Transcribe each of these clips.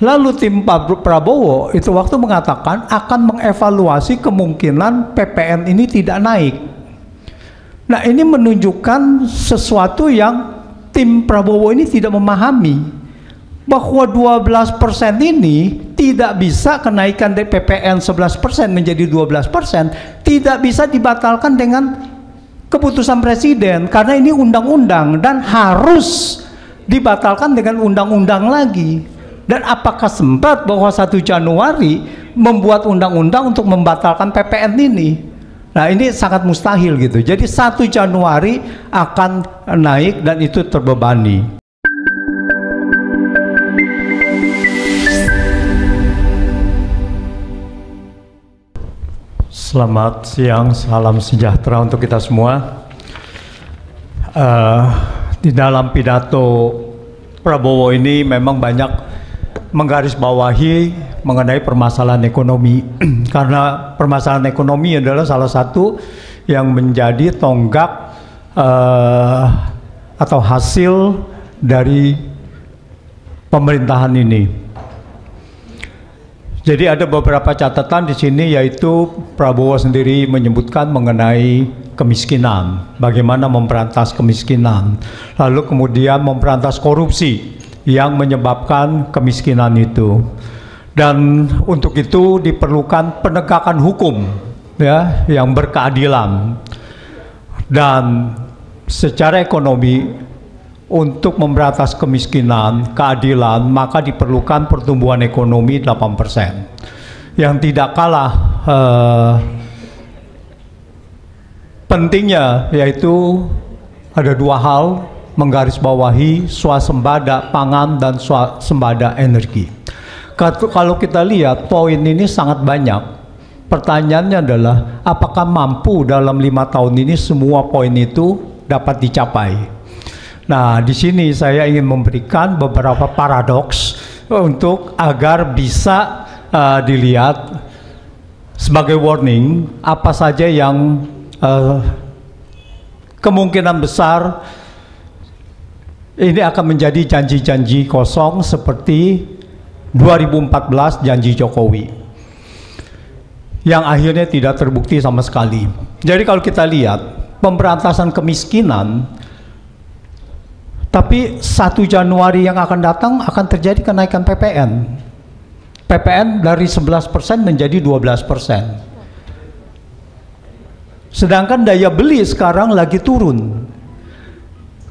Lalu tim Pak Prabowo itu waktu mengatakan akan mengevaluasi kemungkinan PPN ini tidak naik. Nah, ini menunjukkan sesuatu yang tim Prabowo ini tidak memahami, bahwa 12% ini tidak bisa kenaikan dari PPN 11% menjadi 12%, tidak bisa dibatalkan dengan keputusan presiden karena ini undang-undang dan harus dibatalkan dengan undang-undang lagi. Dan apakah sempat bahwa 1 Januari membuat undang-undang untuk membatalkan PPN ini? Nah, ini sangat mustahil gitu. Jadi 1 Januari akan naik dan itu terbebani. Selamat siang, salam sejahtera untuk kita semua. Di dalam pidato Prabowo ini memang banyak menggarisbawahi mengenai permasalahan ekonomi karena permasalahan ekonomi adalah salah satu yang menjadi tonggak atau hasil dari pemerintahan ini. Jadi ada beberapa catatan di sini, yaitu Prabowo sendiri menyebutkan mengenai kemiskinan, bagaimana memberantas kemiskinan, lalu kemudian memberantas korupsi yang menyebabkan kemiskinan itu. Dan untuk itu diperlukan penegakan hukum ya yang berkeadilan. Dan secara ekonomi untuk memberantas kemiskinan, keadilan, maka diperlukan pertumbuhan ekonomi 8%. Yang tidak kalah pentingnya yaitu ada 2 hal, menggarisbawahi swasembada pangan dan swasembada energi. Kalau kita lihat poin ini sangat banyak. Pertanyaannya adalah apakah mampu dalam 5 tahun ini semua poin itu dapat dicapai? Nah, di sini saya ingin memberikan beberapa paradoks untuk agar bisa dilihat sebagai warning apa saja yang kemungkinan besar ini akan menjadi janji-janji kosong seperti 2014 janji Jokowi yang akhirnya tidak terbukti sama sekali. Jadi kalau kita lihat pemberantasan kemiskinan, tapi 1 Januari yang akan datang akan terjadi kenaikan PPN. PPN dari 11% menjadi 12%. Sedangkan daya beli sekarang lagi turun.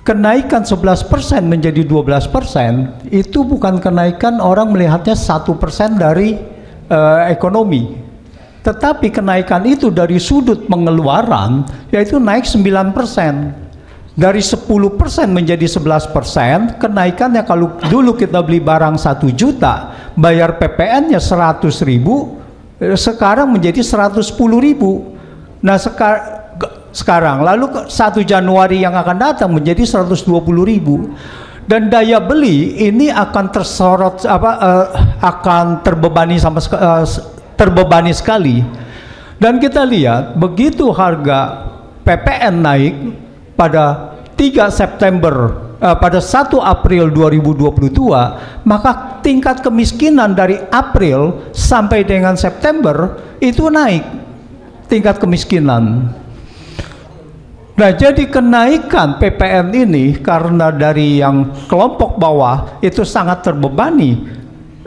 Kenaikan 11% menjadi 12% itu bukan kenaikan orang melihatnya 1% dari ekonomi. Tetapi kenaikan itu dari sudut pengeluaran yaitu naik 9%. Dari 10% menjadi 11%, kenaikannya kalau dulu kita beli barang 1 juta, bayar PPN-nya 100.000, sekarang menjadi 110.000. Nah sekarang lalu 1 Januari yang akan datang menjadi 120.000. Dan daya beli ini akan tersorot akan terbebani sekali. Dan kita lihat begitu harga PPN naik pada 3 September pada 1 April 2022, maka tingkat kemiskinan dari April sampai dengan September itu naik tingkat kemiskinan. Nah, jadi kenaikan PPN ini karena dari yang kelompok bawah itu sangat terbebani,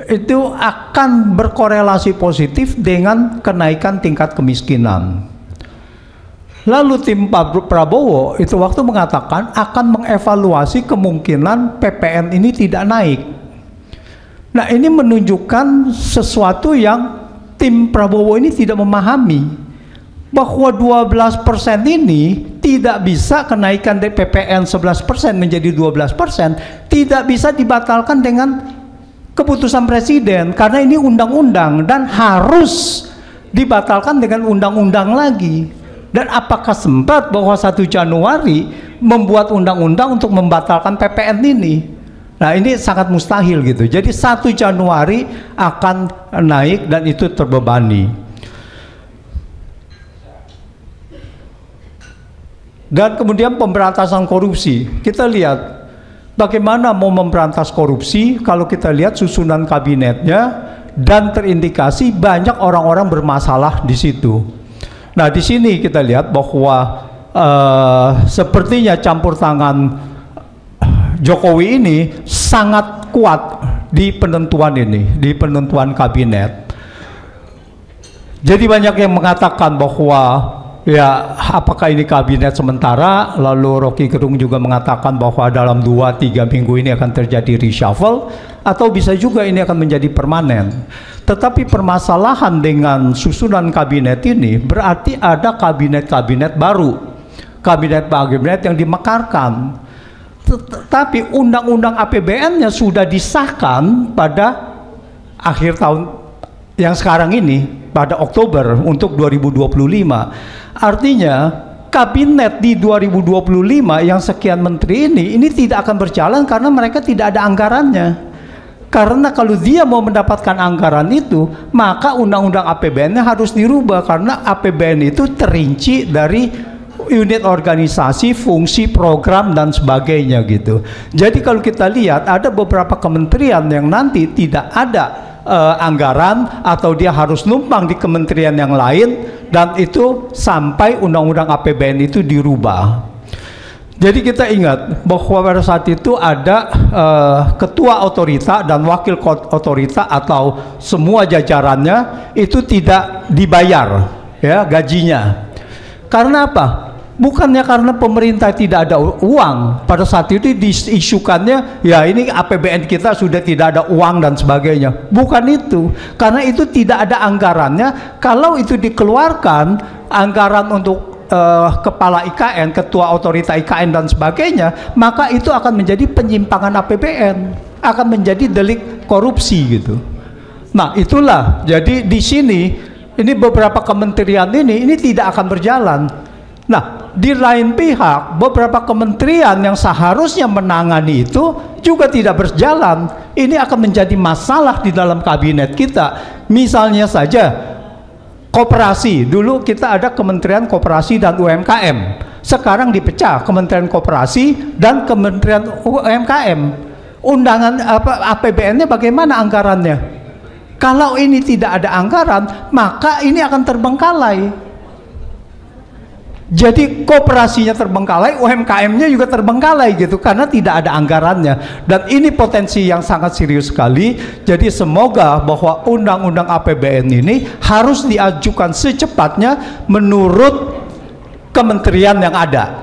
itu akan berkorelasi positif dengan kenaikan tingkat kemiskinan. Lalu tim Pak Prabowo itu waktu mengatakan akan mengevaluasi kemungkinan PPN ini tidak naik. Nah, ini menunjukkan sesuatu yang tim Prabowo ini tidak memahami, bahwa 12% ini tidak bisa kenaikan dari PPN 11% menjadi 12%, tidak bisa dibatalkan dengan keputusan presiden karena ini undang-undang dan harus dibatalkan dengan undang-undang lagi. Dan apakah sempat bahwa 1 Januari membuat undang-undang untuk membatalkan PPN ini? Nah, ini sangat mustahil gitu. Jadi 1 Januari akan naik dan itu terbebani. Dan kemudian pemberantasan korupsi. Kita lihat Bagaimana mau memberantas korupsi kalau kita lihat susunan kabinetnya dan terindikasi banyak orang-orang bermasalah di situ. Nah, di sini kita lihat bahwa sepertinya campur tangan Jokowi ini sangat kuat di penentuan ini, di penentuan kabinet. Jadi banyak yang mengatakan bahwa ya apakah ini kabinet sementara, lalu Rocky Gerung juga mengatakan bahwa dalam 2-3 minggu ini akan terjadi reshuffle, atau bisa juga ini akan menjadi permanen. Tetapi permasalahan dengan susunan kabinet ini berarti ada kabinet-kabinet baru, kabinet-kabinet yang dimekarkan. Tetapi undang-undang APBN-nya sudah disahkan pada akhir tahun yang sekarang ini, pada Oktober untuk 2025. Artinya kabinet di 2025 yang sekian menteri ini tidak akan berjalan karena mereka tidak ada anggarannya. Karena kalau dia mau mendapatkan anggaran itu, maka undang-undang APBN-nya harus dirubah, karena APBN itu terinci dari unit organisasi, fungsi, program, dan sebagainya gitu. Jadi kalau kita lihat ada beberapa kementerian yang nanti tidak ada anggaran, atau dia harus numpang di kementerian yang lain, dan itu sampai undang-undang APBN itu dirubah. Jadi kita ingat bahwa pada saat itu ada ketua otorita dan wakil otorita atau semua jajarannya itu tidak dibayar ya gajinya. Karena apa? Bukannya karena pemerintah tidak ada uang. Pada saat itu diisukannya ya ini APBN kita sudah tidak ada uang dan sebagainya. Bukan itu, karena itu tidak ada anggarannya. Kalau itu dikeluarkan anggaran untuk kepala IKN, ketua otorita IKN dan sebagainya, maka itu akan menjadi penyimpangan APBN, akan menjadi delik korupsi gitu. Nah itulah, jadi di sini ini beberapa kementerian ini tidak akan berjalan. Nah, di lain pihak, beberapa kementerian yang seharusnya menangani itu juga tidak berjalan. Ini akan menjadi masalah di dalam kabinet kita. Misalnya saja, koperasi. Dulu kita ada Kementerian Koperasi dan UMKM. Sekarang dipecah Kementerian Koperasi dan Kementerian UMKM. Undangan APBN-nya bagaimana anggarannya? Kalau ini tidak ada anggaran, maka ini akan terbengkalai. Jadi kooperasinya terbengkalai, UMKM-nya juga terbengkalai gitu, karena tidak ada anggarannya. Dan ini potensi yang sangat serius sekali. Jadi semoga bahwa undang-undang APBN ini harus diajukan secepatnya menurut kementerian yang ada,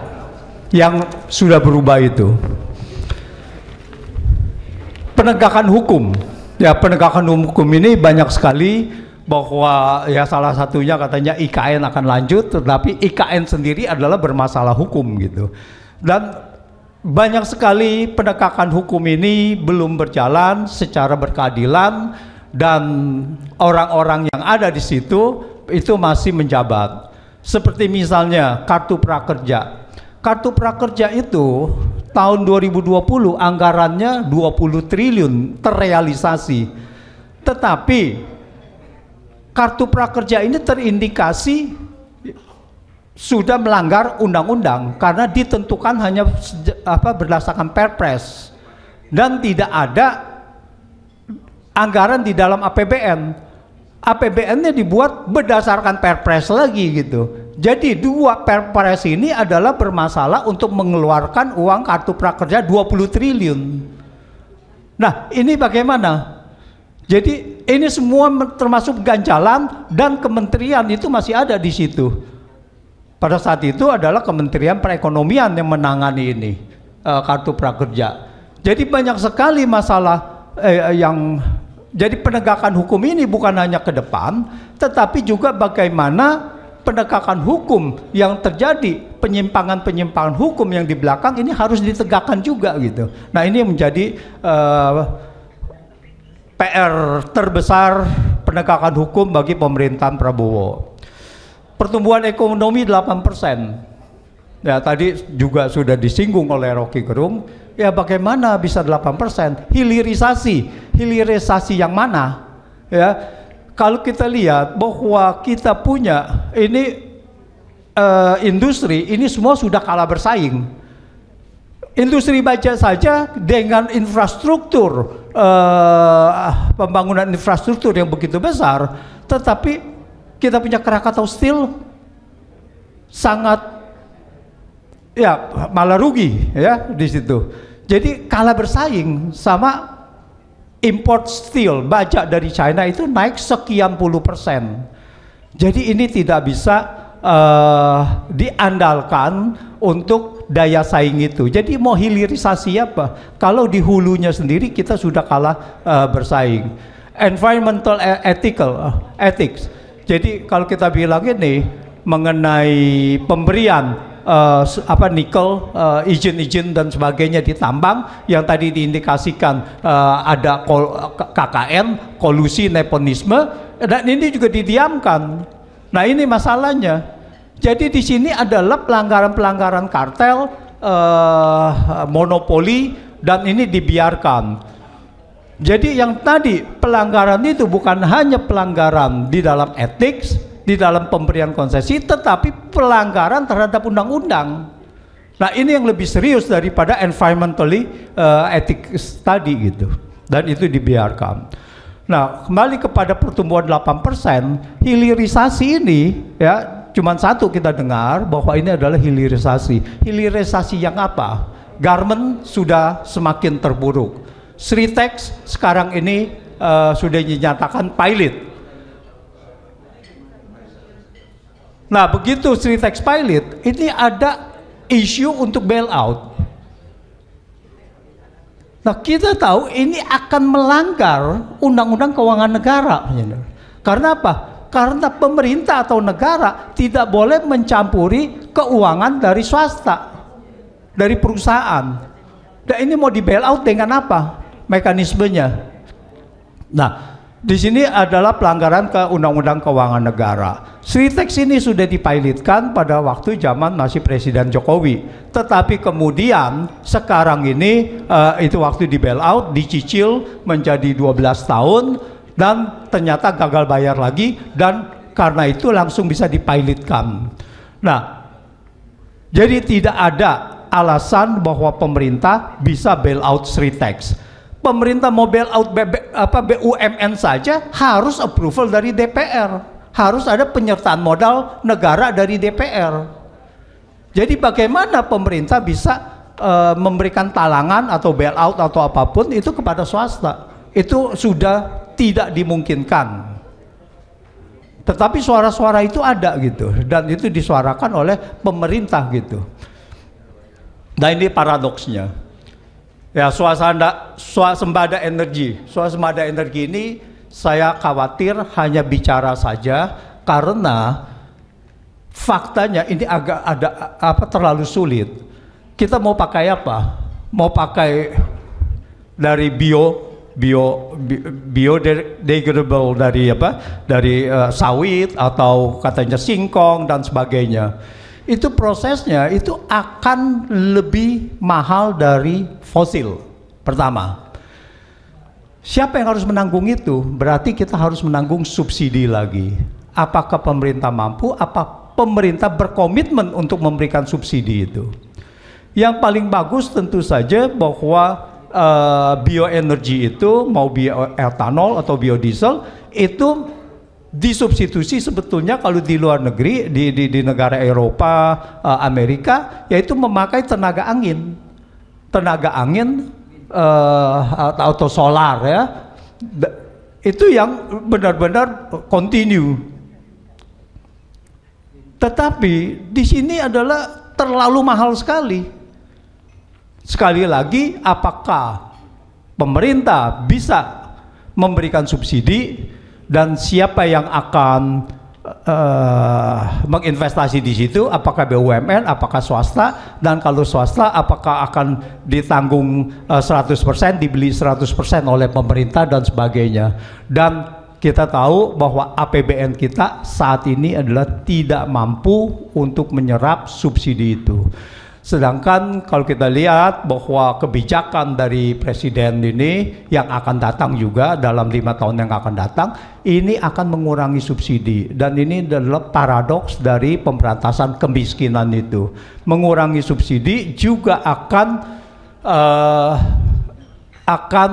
yang sudah berubah itu. Penegakan hukum, ya penegakan hukum ini banyak sekali. Bahwa ya salah satunya katanya IKN akan lanjut, tetapi IKN sendiri adalah bermasalah hukum gitu. Dan banyak sekali penegakan hukum ini belum berjalan secara berkeadilan, dan orang-orang yang ada di situ itu masih menjabat. Seperti misalnya kartu prakerja. Kartu prakerja itu tahun 2020 anggarannya 20 triliun terrealisasi. Tetapi kartu prakerja ini terindikasi sudah melanggar undang-undang karena ditentukan hanya berdasarkan Perpres dan tidak ada anggaran di dalam APBN. APBN-nya dibuat berdasarkan Perpres lagi gitu. Jadi dua Perpres ini adalah bermasalah untuk mengeluarkan uang kartu prakerja 20 triliun. Nah, ini bagaimana? Jadi ini semua termasuk ganjalan, dan kementerian itu masih ada di situ. Pada saat itu adalah Kementerian Perekonomian yang menangani ini kartu prakerja. Jadi banyak sekali masalah jadi penegakan hukum ini bukan hanya ke depan, tetapi juga bagaimana penegakan hukum yang terjadi, penyimpangan-penyimpangan hukum yang di belakang ini harus ditegakkan juga gitu. Nah ini menjadi PR terbesar penegakan hukum bagi pemerintahan Prabowo. Pertumbuhan ekonomi 8%. Ya tadi juga sudah disinggung oleh Rocky Gerung. Ya bagaimana bisa 8%? Hilirisasi yang mana? Ya kalau kita lihat bahwa kita punya ini industri ini semua sudah kalah bersaing. industri baja saja dengan infrastruktur pembangunan infrastruktur yang begitu besar, tetapi kita punya Krakatau Steel sangat ya malah rugi ya di situ. Jadi kalah bersaing sama import steel baja dari China itu naik sekian puluh%. Jadi ini tidak bisa diandalkan untuk daya saing itu. Jadi mau hilirisasi apa? Kalau di hulunya sendiri kita sudah kalah bersaing. Environmental ethics. Jadi kalau kita bilang ini mengenai pemberian nikel, izin-izin dan sebagainya ditambang yang tadi diindikasikan ada KKN, kolusi, nepotisme, dan ini juga didiamkan. Nah ini masalahnya. Jadi di sini adalah pelanggaran-pelanggaran kartel, monopoli, dan ini dibiarkan. Jadi yang tadi pelanggaran itu bukan hanya pelanggaran di dalam etik, di dalam pemberian konsesi, tetapi pelanggaran terhadap undang-undang. Nah ini yang lebih serius daripada environmentally ethics tadi gitu, dan itu dibiarkan. Nah kembali kepada pertumbuhan 8%, hilirisasi ini ya cuman satu kita dengar bahwa ini adalah hilirisasi. Hilirisasi yang apa? Garment sudah semakin terburuk. Sritex sekarang ini sudah dinyatakan pilot. Nah begitu Sritex pilot, ini ada isu untuk bailout. Nah kita tahu ini akan melanggar undang-undang keuangan negara. Karena apa? Karena pemerintah atau negara tidak boleh mencampuri keuangan dari swasta, dari perusahaan. Dan ini mau di bailout dengan apa mekanismenya? Nah di sini adalah pelanggaran ke Undang-Undang Keuangan Negara. Sritex ini sudah dipilotkan pada waktu zaman masih Presiden Jokowi. Tetapi kemudian sekarang ini itu waktu di bailout dicicil menjadi 12 tahun dan ternyata gagal bayar lagi, dan karena itu langsung bisa dipilotkan. Nah, jadi tidak ada alasan bahwa pemerintah bisa bailout Sritex. Pemerintah mau bailout BUMN saja harus approval dari DPR, harus ada penyertaan modal negara dari DPR. Jadi bagaimana pemerintah bisa memberikan talangan atau bailout atau apapun itu kepada swasta? Itu sudah tidak dimungkinkan. Tetapi suara-suara itu ada gitu, dan itu disuarakan oleh pemerintah gitu. Nah ini paradoksnya. Ya, swasembada energi ini saya khawatir hanya bicara saja karena faktanya ini agak ada terlalu sulit. Kita mau pakai apa? Mau pakai dari biodegradable dari sawit atau katanya singkong dan sebagainya. Itu prosesnya itu akan lebih mahal dari fosil. Pertama, siapa yang harus menanggung itu? Berarti kita harus menanggung subsidi lagi. Apakah pemerintah mampu? Apa pemerintah berkomitmen untuk memberikan subsidi itu? Yang paling bagus tentu saja bahwa bioenergi itu mau bioetanol atau biodiesel itu disubstitusi sebetulnya kalau di luar negeri, di negara Eropa, Amerika, yaitu memakai tenaga angin atau solar ya. Itu yang benar-benar continue. Tetapi di sini adalah terlalu mahal sekali. Sekali lagi, apakah pemerintah bisa memberikan subsidi? Dan siapa yang akan menginvestasi di situ? Apakah BUMN, apakah swasta? Dan kalau swasta, apakah akan ditanggung 100%, dibeli 100% oleh pemerintah dan sebagainya? Dan kita tahu bahwa APBN kita saat ini adalah tidak mampu untuk menyerap subsidi itu. Sedangkan kalau kita lihat bahwa kebijakan dari presiden ini yang akan datang juga dalam 5 tahun yang akan datang, ini akan mengurangi subsidi, dan ini adalah paradoks dari pemberantasan kemiskinan itu. Mengurangi subsidi juga akan akan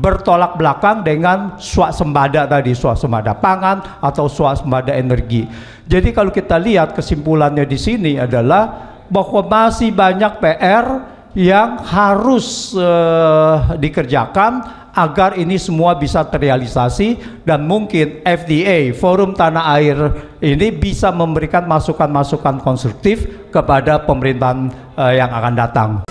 bertolak belakang dengan swasembada tadi, swasembada pangan atau swasembada energi. Jadi kalau kita lihat kesimpulannya di sini adalah bahwa masih banyak PR yang harus dikerjakan agar ini semua bisa terrealisasi, dan mungkin FDA, Forum Tanah Air ini bisa memberikan masukan-masukan konstruktif kepada pemerintahan yang akan datang.